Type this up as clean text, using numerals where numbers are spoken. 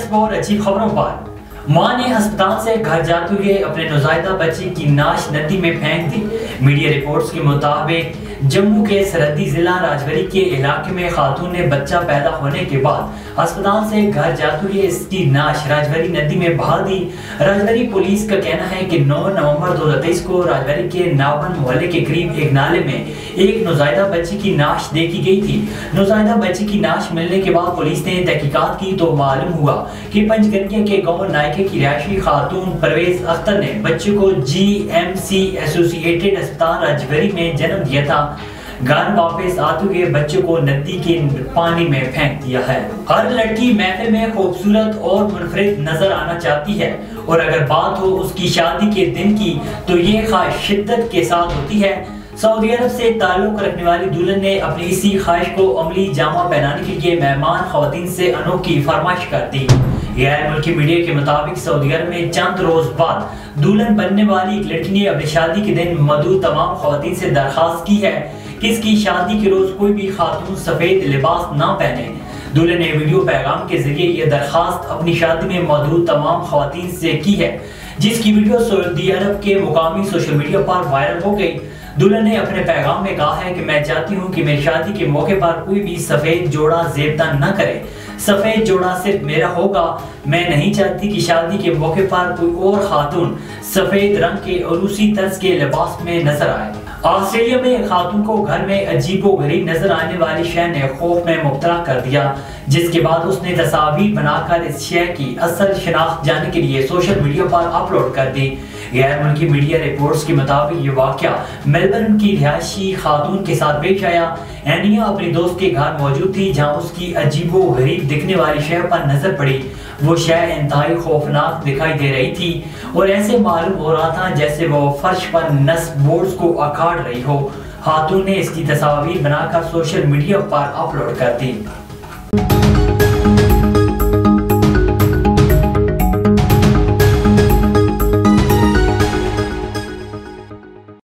दिलचस्प और अच्छी खबरों पर। मां ने अस्पताल से घर जाते हुए अपने नौज़ायदा बच्चे की नाश नदी में फेंक दी। मीडिया रिपोर्ट्स के मुताबिक जम्मू के सरहदी जिला राजौरी के इलाके में खातून ने बच्चा पैदा होने के बाद अस्पताल से घर जाते हुए इसकी नाश राजौरी नदी में बहा दी। राजौरी पुलिस का कहना है कि 9 नवंबर 2023 को राजौरी के नावन मोहल्ले के करीब एक नाले में एक नौज़ायदा बच्चे की नाश देखी गई थी। नौज़ायदा बच्चे की नाश मिलने के बाद पुलिस ने तहकीकात की तो मालूम हुआ कि पंचगनिया के गांव नायके की रिहायशी खातून परवेज अख्तर ने बच्चे को GMC एसोसिएटेड अस्पताल राजौरी में जन्म दिया था। घर वापस आते हुए बच्चे को नदी के पानी में फेंक दिया है। हर लड़की महफिल में खूबसूरत और मुनफरिद नजर आना चाहती है और अगर बात हो उसकी शादी के दिन की तो ये ख्वाहिश शिद्दत के साथ होती है। सऊदी अरब से ताल्लुक रखने वाली दुल्हन ने अपनी इसी ख्वाहिश को अमली जामा पहनाने के लिए मेहमान खवातीन से अनोखी फरमाइश कर दी। गैर मुल्की मीडिया के मुताबिक सऊदी अरब में चंद रोज बाद दुल्हन बनने वाली एक लड़की ने अपनी शादी के दिन मौजूद तमाम खवातीन से दरखास्त की है कि इसकी शादी के रोज कोई भी खातून सफेद लिबास ना पहने। दुल्हन ने वीडियो पैगाम के जरिए यह दरखास्त अपनी शादी में मौजूद तमाम खवातीन से की है, जिसकी वीडियो सऊदी अरब के मुकामी सोशल मीडिया पर वायरल हो गई। दुल्हन ने अपने पैगाम में कहा है कि मैं चाहती हूँ कि मेरी शादी के मौके पर कोई भी सफेद जोड़ा जेबता न करे। सफेद जोड़ा सिर्फ मेरा होगा। मैं नहीं चाहती कि शादी के मौके पर कोई और खातून सफेद रंग के और उसी तर्ज के लिबास में नजर आए। ऑस्ट्रेलिया में एक खातून को घर में अजीबोगरीब नजर आने वाली शय ने खौफ में मुब्तला कर दिया, जिसके बाद उसने तस्वीर बनाकर इस शय की असल शिनाख्त जानने के लिए सोशल मीडिया पर अपलोड कर दी। गैर मुल्की मीडिया रिपोर्ट्स के मुताबिक ये वाकया मेलबर्न की रिहायशी खातून के साथ पेश आया। एनिया अपनी दोस्त के घर मौजूद थी जहां उसकी अजीबोगरीब दिखने वाली शय पर नजर पड़ी। वो शय इंतहाई खौफनाक दिखाई दे रही थी और ऐसे मालूम हो रहा था जैसे वो फर्श पर नस्ब बोर्ड्स को अखाड़ रही हो। खातून ने इसकी तस्वीर बनाकर सोशल मीडिया पर अपलोड कर दी।